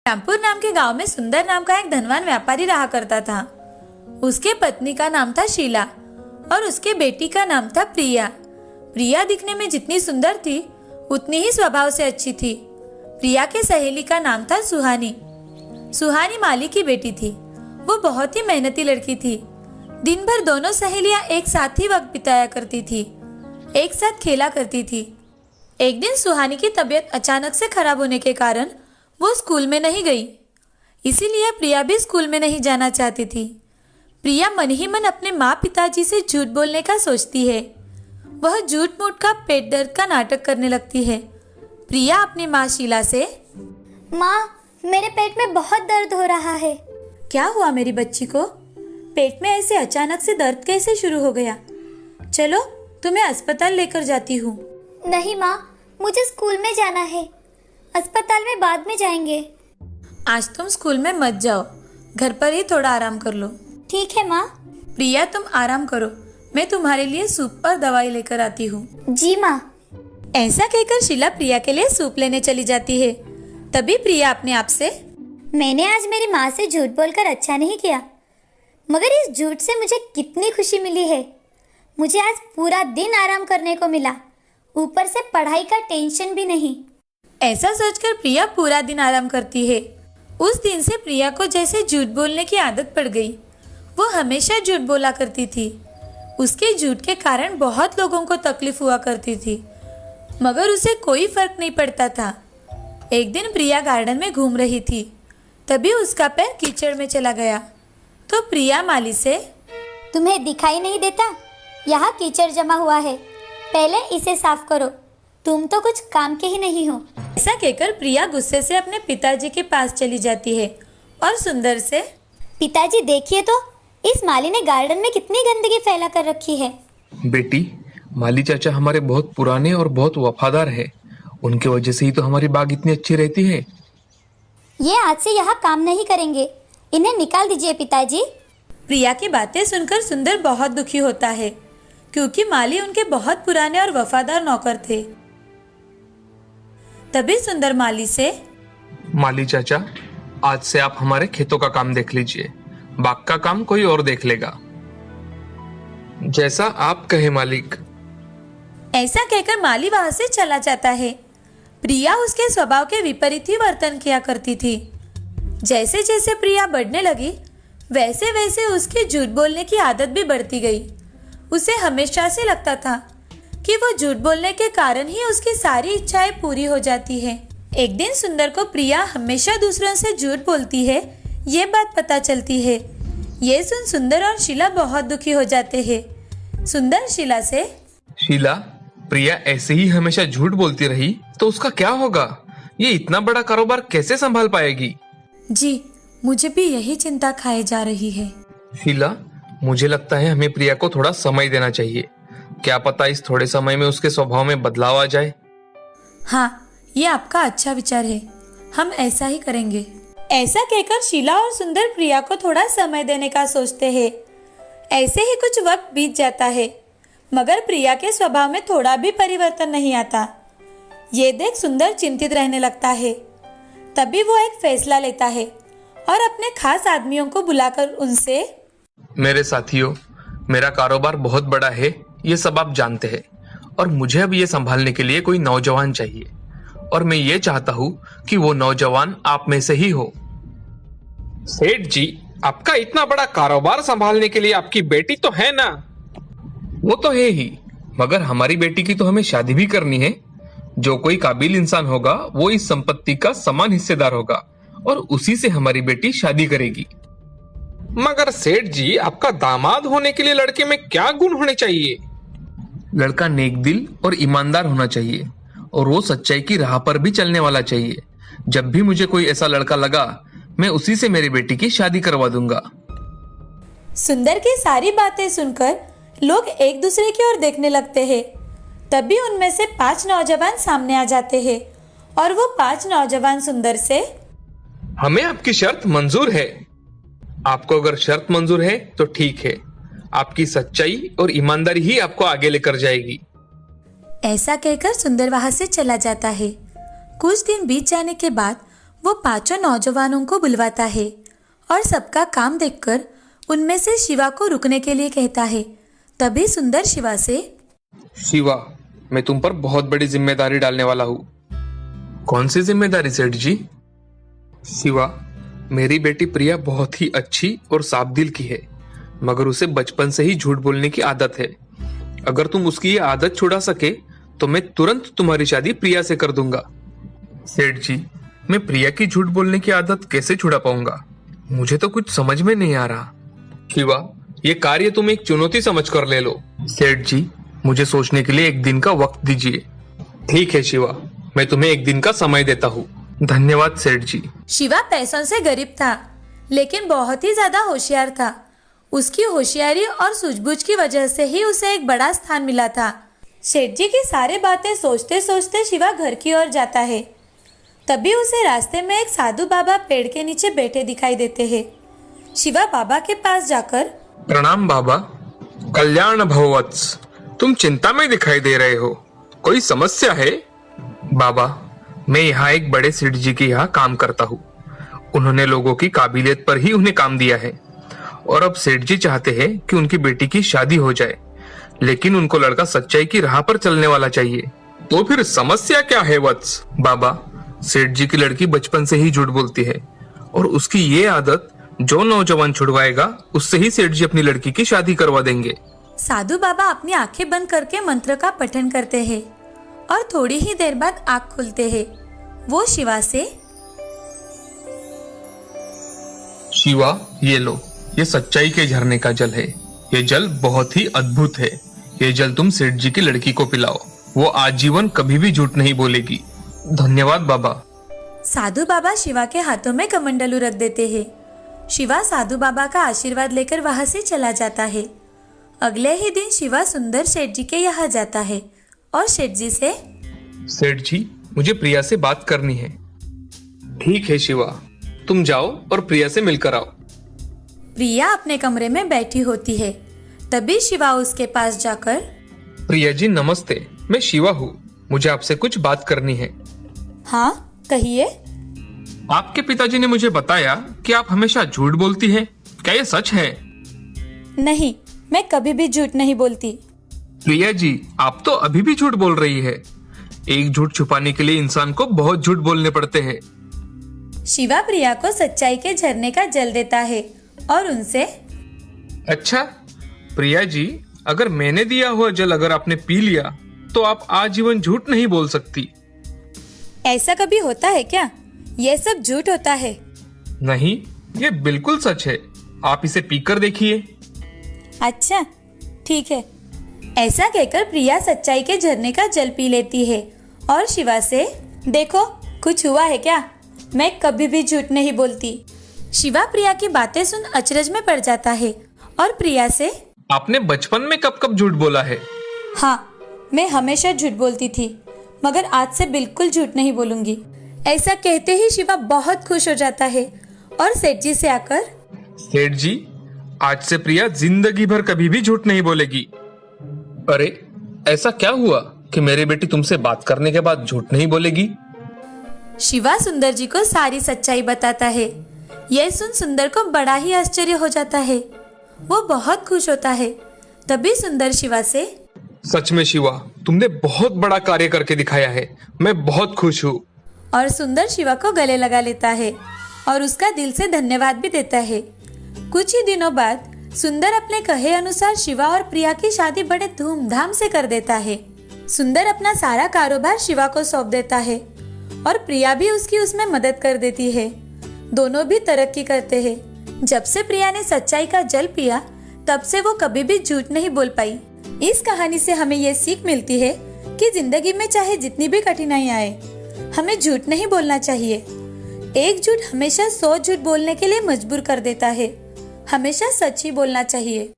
रामपुर नाम के गांव में सुंदर नाम का एक धनवान व्यापारी रहा करता था। उसके पत्नी का नाम था शीला और उसके बेटी का नाम था प्रिया। प्रिया दिखने में जितनी सुंदर थी उतनी ही स्वभाव से अच्छी थी। प्रिया के सहेली का नाम था सुहानी। सुहानी माली की बेटी थी। वो बहुत ही मेहनती लड़की थी। दिन भर दोनों सहेलियां एक साथ ही वक्त बिताया करती थी, एक साथ खेला करती थी। एक दिन सुहानी की तबीयत अचानक से खराब होने के कारण वो स्कूल में नहीं गई। इसीलिए प्रिया भी स्कूल में नहीं जाना चाहती थी। प्रिया मन ही मन अपने माँ पिताजी से झूठ बोलने का सोचती है। वह झूठ मूठ का पेट दर्द का नाटक करने लगती है। प्रिया अपनी माँ शीला से, माँ, मेरे पेट में बहुत दर्द हो रहा है। क्या हुआ मेरी बच्ची को? पेट में ऐसे अचानक से दर्द कैसे शुरू हो गया? चलो तुम्हें अस्पताल लेकर जाती हूँ। नहीं माँ, मुझे स्कूल में जाना है। अस्पताल में बाद में जाएंगे। आज तुम स्कूल में मत जाओ, घर पर ही थोड़ा आराम कर लो। ठीक है माँ। प्रिया तुम आराम करो, मैं तुम्हारे लिए सूप और दवाई लेकर आती हूँ। जी माँ। ऐसा कहकर शीला प्रिया के लिए सूप लेने चली जाती है। तभी प्रिया अपने आप से, मैंने आज मेरी माँ से झूठ बोलकर अच्छा नहीं किया, मगर इस झूठ से मुझे कितनी खुशी मिली है। मुझे आज पूरा दिन आराम करने को मिला, ऊपर से पढ़ाई का टेंशन भी नहीं। ऐसा सोचकर प्रिया पूरा दिन आराम करती है। उस दिन से प्रिया को जैसे झूठ बोलने की आदत पड़ गई। वो हमेशा झूठ बोला करती थी। उसके झूठ के कारण बहुत लोगों को तकलीफ हुआ करती थी, मगर उसे कोई फर्क नहीं पड़ता था। एक दिन प्रिया गार्डन में घूम रही थी, तभी उसका पैर कीचड़ में चला गया। तो प्रिया माली से, तुम्हें दिखाई नहीं देता? यहाँ कीचड़ जमा हुआ है, पहले इसे साफ करो। तुम तो कुछ काम के ही नहीं हो। ऐसा कहकर प्रिया गुस्से से अपने पिताजी के पास चली जाती है और सुंदर से, पिताजी देखिए तो, इस माली ने गार्डन में कितनी गंदगी फैला कर रखी है। बेटी, माली चाचा हमारे बहुत पुराने और बहुत वफादार है। उनके वजह से ही तो हमारी बाग इतनी अच्छी रहती है। ये आज से यहाँ काम नहीं करेंगे, इन्हें निकाल दीजिए पिताजी। प्रिया की बातें सुनकर सुंदर बहुत दुखी होता है, क्योंकि माली उनके बहुत पुराने और वफादार नौकर थे। तभी सुंदर माली से, माली चाचा, आज से आप हमारे खेतों का काम देख लीजिए, बाग का काम कोई और देख लेगा। जैसा आप कहे मालिक। ऐसा कहकर माली वहां से चला जाता है। प्रिया उसके स्वभाव के विपरीत ही वर्तन किया करती थी। जैसे जैसे प्रिया बढ़ने लगी, वैसे वैसे उसके झूठ बोलने की आदत भी बढ़ती गई। उसे हमेशा से लगता था कि वो झूठ बोलने के कारण ही उसकी सारी इच्छाएं पूरी हो जाती है। एक दिन सुंदर को प्रिया हमेशा दूसरों से झूठ बोलती है, ये बात पता चलती है। ये सुन सुंदर और शीला बहुत दुखी हो जाते हैं। सुंदर शीला से, शीला, प्रिया ऐसे ही हमेशा झूठ बोलती रही तो उसका क्या होगा? ये इतना बड़ा कारोबार कैसे संभाल पाएगी? जी, मुझे भी यही चिंता खाए जा रही है। शीला, मुझे लगता है हमें प्रिया को थोड़ा समय देना चाहिए। क्या पता इस थोड़े समय में उसके स्वभाव में बदलाव आ जाए। हाँ, ये आपका अच्छा विचार है, हम ऐसा ही करेंगे। ऐसा कहकर शीला और सुंदर प्रिया को थोड़ा समय देने का सोचते हैं। ऐसे ही कुछ वक्त बीत जाता है, मगर प्रिया के स्वभाव में थोड़ा भी परिवर्तन नहीं आता। ये देख सुंदर चिंतित रहने लगता है। तभी वो एक फैसला लेता है और अपने खास आदमियों को बुलाकर उनसे, मेरे साथियों, मेरा कारोबार बहुत बड़ा है, ये सब आप जानते हैं, और मुझे अब ये संभालने के लिए कोई नौजवान चाहिए, और मैं ये चाहता हूँ कि वो नौजवान आप में से ही हो। सेठ जी, आपका इतना बड़ा कारोबार संभालने के लिए आपकी बेटी तो है ना? वो तो है ही, मगर हमारी बेटी की तो हमें शादी भी करनी है। जो कोई काबिल इंसान होगा वो इस संपत्ति का समान हिस्सेदार होगा, और उसी से हमारी बेटी शादी करेगी। मगर सेठ जी, आपका दामाद होने के लिए लड़के में क्या गुण होने चाहिए? लड़का नेक दिल और ईमानदार होना चाहिए, और वो सच्चाई की राह पर भी चलने वाला चाहिए। जब भी मुझे कोई ऐसा लड़का लगा, मैं उसी से मेरी बेटी की शादी करवा दूंगा। सुंदर की सारी बातें सुनकर लोग एक दूसरे की ओर देखने लगते हैं। तभी उनमें से 5 नौजवान सामने आ जाते हैं, और वो 5 नौजवान सुंदर से, हमें आपकी शर्त मंजूर है। आपको अगर शर्त मंजूर है तो ठीक है, आपकी सच्चाई और ईमानदारी ही आपको आगे लेकर जाएगी। ऐसा कहकर सुंदर वहां से चला जाता है। कुछ दिन बीत जाने के बाद वो पांचों नौजवानों को बुलवाता है और सबका काम देखकर उनमें से शिवा को रुकने के लिए कहता है। तभी सुंदर शिवा से, शिवा, मैं तुम पर बहुत बड़ी जिम्मेदारी डालने वाला हूँ। कौन सी जिम्मेदारी सेठ जी? शिवा, मेरी बेटी प्रिया बहुत ही अच्छी और साफ दिल की है, मगर उसे बचपन से ही झूठ बोलने की आदत है। अगर तुम उसकी ये आदत छुड़ा सके तो मैं तुरंत तुम्हारी शादी प्रिया से कर दूंगा। सेठ जी, मैं प्रिया की झूठ बोलने की आदत कैसे छुड़ा पाऊंगा? मुझे तो कुछ समझ में नहीं आ रहा। शिवा, ये कार्य तुम एक चुनौती समझ कर ले लो। सेठ जी, मुझे सोचने के लिए एक दिन का वक्त दीजिए। ठीक है शिवा, मैं तुम्हें एक दिन का समय देता हूँ। धन्यवाद सेठ जी। शिवा पैसों से गरीब था, लेकिन बहुत ही ज्यादा होशियार था। उसकी होशियारी और सूझबूझ की वजह से ही उसे एक बड़ा स्थान मिला था। सेठ जी की सारी बातें सोचते सोचते शिवा घर की ओर जाता है। तभी उसे रास्ते में एक साधु बाबा पेड़ के नीचे बैठे दिखाई देते हैं। शिवा बाबा के पास जाकर, प्रणाम बाबा। कल्याण भववत्स, तुम चिंता में दिखाई दे रहे हो, कोई समस्या है? बाबा, मैं यहाँ एक बड़े सेठ जी के यहाँ काम करता हूँ। उन्होंने लोगों की काबिलियत पर ही उन्हें काम दिया है और अब सेठ जी चाहते हैं कि उनकी बेटी की शादी हो जाए, लेकिन उनको लड़का सच्चाई की राह पर चलने वाला चाहिए। तो फिर समस्या क्या है वत्स? बाबा, सेठ जी की लड़की बचपन से ही झूठ बोलती है और उसकी ये आदत जो नौजवान छुड़वाएगा उससे ही सेठ जी अपनी लड़की की शादी करवा देंगे। साधु बाबा अपनी आंखें बंद करके मंत्र का पठन करते हैं और थोड़ी ही देर बाद आंख खुलते हैं। वो शिवा से, शिवा, ये लो, ये सच्चाई के झरने का जल है। ये जल बहुत ही अद्भुत है। ये जल तुम सेठ जी की लड़की को पिलाओ, वो आजीवन कभी भी झूठ नहीं बोलेगी। धन्यवाद बाबा। साधु बाबा शिवा के हाथों में कमंडलू रख देते हैं। शिवा साधु बाबा का आशीर्वाद लेकर वहां से चला जाता है। अगले ही दिन शिवा सुंदर सेठ जी के यहाँ जाता है और सेठ जी से, सेठ जी, मुझे प्रिया से बात करनी है। ठीक है शिवा, तुम जाओ और प्रिया से मिलकर आओ। प्रिया अपने कमरे में बैठी होती है। तभी शिवा उसके पास जाकर, प्रिया जी नमस्ते, मैं शिवा हूँ, मुझे आपसे कुछ बात करनी है। हाँ कहिए। आपके पिताजी ने मुझे बताया कि आप हमेशा झूठ बोलती हैं, क्या ये सच है? नहीं, मैं कभी भी झूठ नहीं बोलती। प्रिया जी, आप तो अभी भी झूठ बोल रही है। एक झूठ छुपाने के लिए इंसान को बहुत झूठ बोलने पड़ते हैं। शिवा प्रिया को सच्चाई के झरने का जल देता है और उनसे, अच्छा प्रिया जी, अगर मैंने दिया हुआ जल अगर आपने पी लिया तो आप आजीवन झूठ नहीं बोल सकती। ऐसा कभी होता है क्या? यह सब झूठ होता है। नहीं, ये बिल्कुल सच है। आप इसे पीकर देखिए। अच्छा ठीक है। ऐसा कहकर प्रिया सच्चाई के झरने का जल पी लेती है और शिवा से, देखो कुछ हुआ है क्या? मैं कभी भी झूठ नहीं बोलती। शिवा प्रिया की बातें सुन अचरज में पड़ जाता है और प्रिया से, आपने बचपन में कब कब झूठ बोला है? हाँ, मैं हमेशा झूठ बोलती थी, मगर आज से बिल्कुल झूठ नहीं बोलूंगी। ऐसा कहते ही शिवा बहुत खुश हो जाता है और सेठ जी से आकर, सेठ जी, आज से प्रिया जिंदगी भर कभी भी झूठ नहीं बोलेगी। अरे ऐसा क्या हुआ कि मेरी बेटी तुमसे बात करने के बाद झूठ नहीं बोलेगी? शिवा सुंदर जी को सारी सच्चाई बताता है। यह सुन सुंदर को बड़ा ही आश्चर्य हो जाता है। वो बहुत खुश होता है। तभी सुंदर शिवा से, सच में शिवा, तुमने बहुत बड़ा कार्य करके दिखाया है, मैं बहुत खुश हूँ। और सुंदर शिवा को गले लगा लेता है और उसका दिल से धन्यवाद भी देता है। कुछ ही दिनों बाद सुंदर अपने कहे अनुसार शिवा और प्रिया की शादी बड़े धूमधाम से कर देता है। सुंदर अपना सारा कारोबार शिवा को सौंप देता है और प्रिया भी उसकी उसमें मदद कर देती है। दोनों भी तरक्की करते हैं। जब से प्रिया ने सच्चाई का जल पिया, तब से वो कभी भी झूठ नहीं बोल पाई। इस कहानी से हमें ये सीख मिलती है कि जिंदगी में चाहे जितनी भी कठिनाई आए, हमें झूठ नहीं बोलना चाहिए। एक झूठ हमेशा 100 झूठ बोलने के लिए मजबूर कर देता है। हमेशा सच ही बोलना चाहिए।